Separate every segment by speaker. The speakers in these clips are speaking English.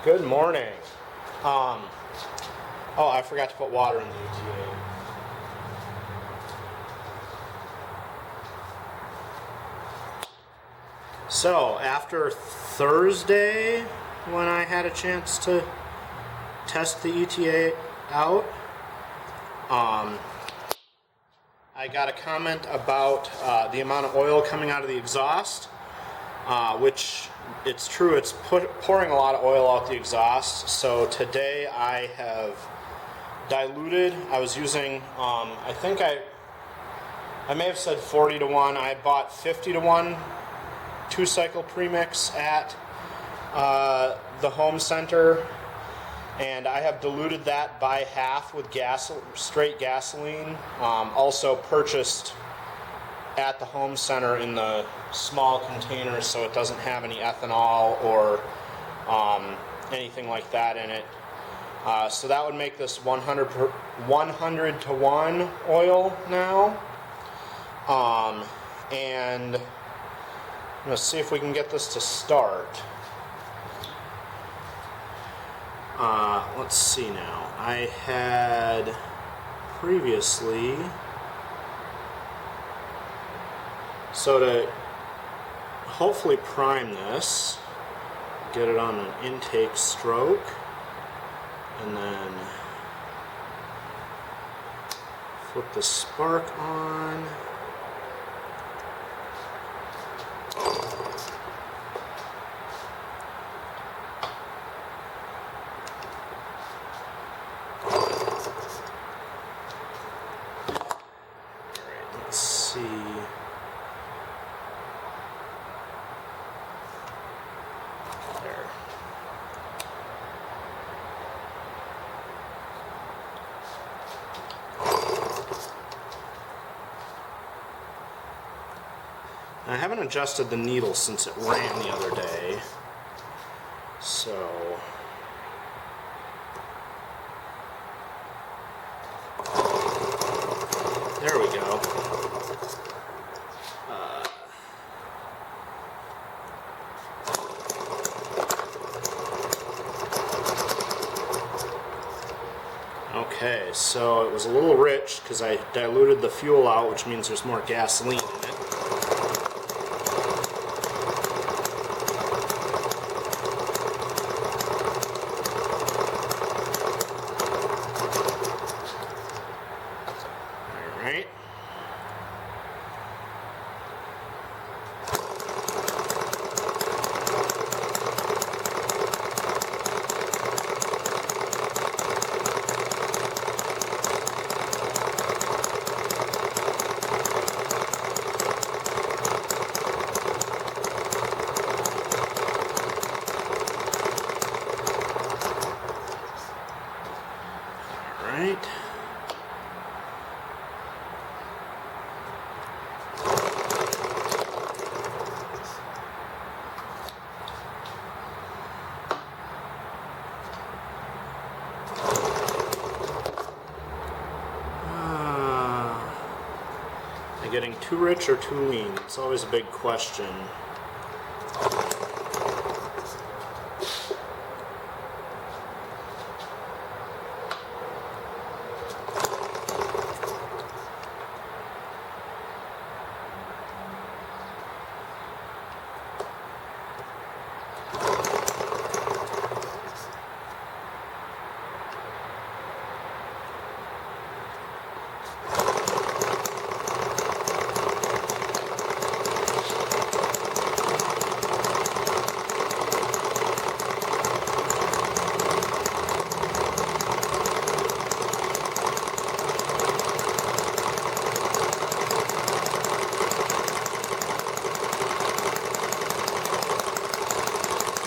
Speaker 1: Good morning. Oh, I forgot to put water in the ET8. So, after Thursday, when I had a chance to test the ET8 out, I got a comment about the amount of oil coming out of the exhaust, which it's true, it's pouring a lot of oil out the exhaust. So today I have diluted. I was using, I think I may have said 40 to 1. I bought 50 to 1 2-cycle premix at the home center, and I have diluted that by half with straight gasoline. Also purchased at the home center in the small containers, so it doesn't have any ethanol or anything like that in it. So that would make this 100 to 1 oil now. And I'm going to see if we can get this to start. Let's see now. I had previously, so to hopefully prime this, get it on an intake stroke, and then flip the spark on. Let's see. There. I haven't adjusted the needle since it ran the other day, so there we go. Okay, so it was a little rich because I diluted the fuel out, which means there's more gasoline in it. Alright. Alright. Am I getting too rich or too lean? It's always a big question.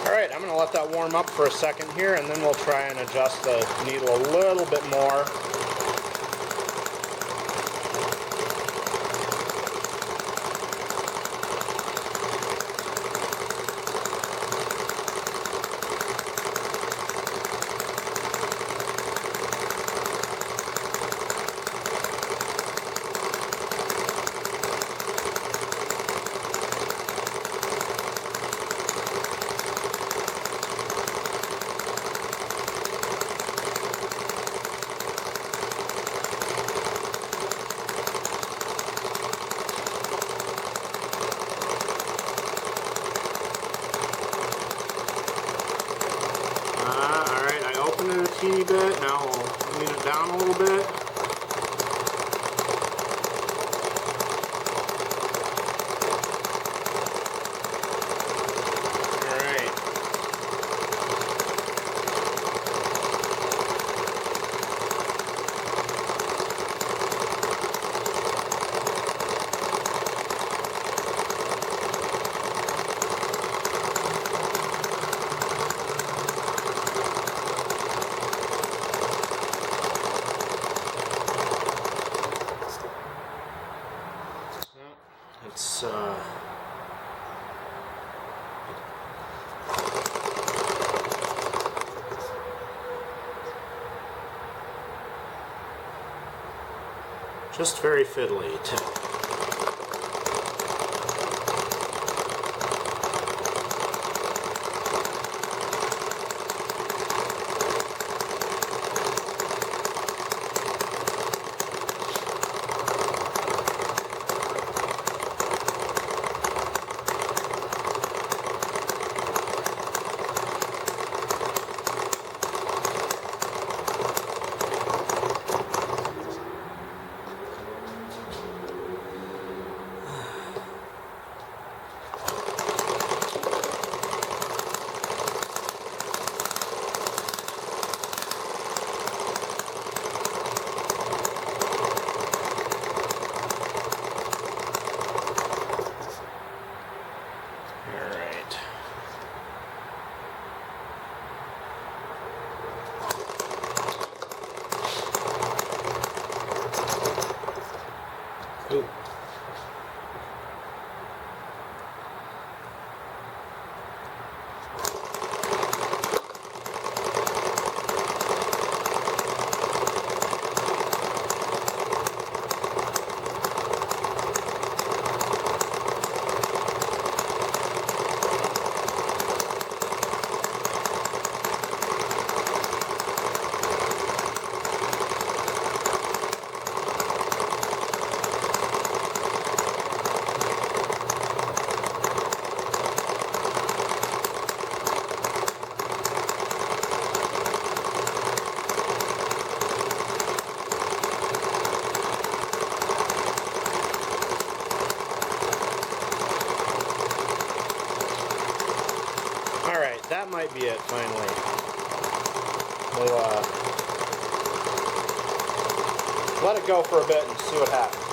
Speaker 1: Alright, I'm going to let that warm up for a second here, and then we'll try and adjust the needle a little bit more. teeny bit. Now we'll lean it down a little bit. It's just very fiddly too. Ooh. Alright, that might be it finally. We'll let it go for a bit and see what happens.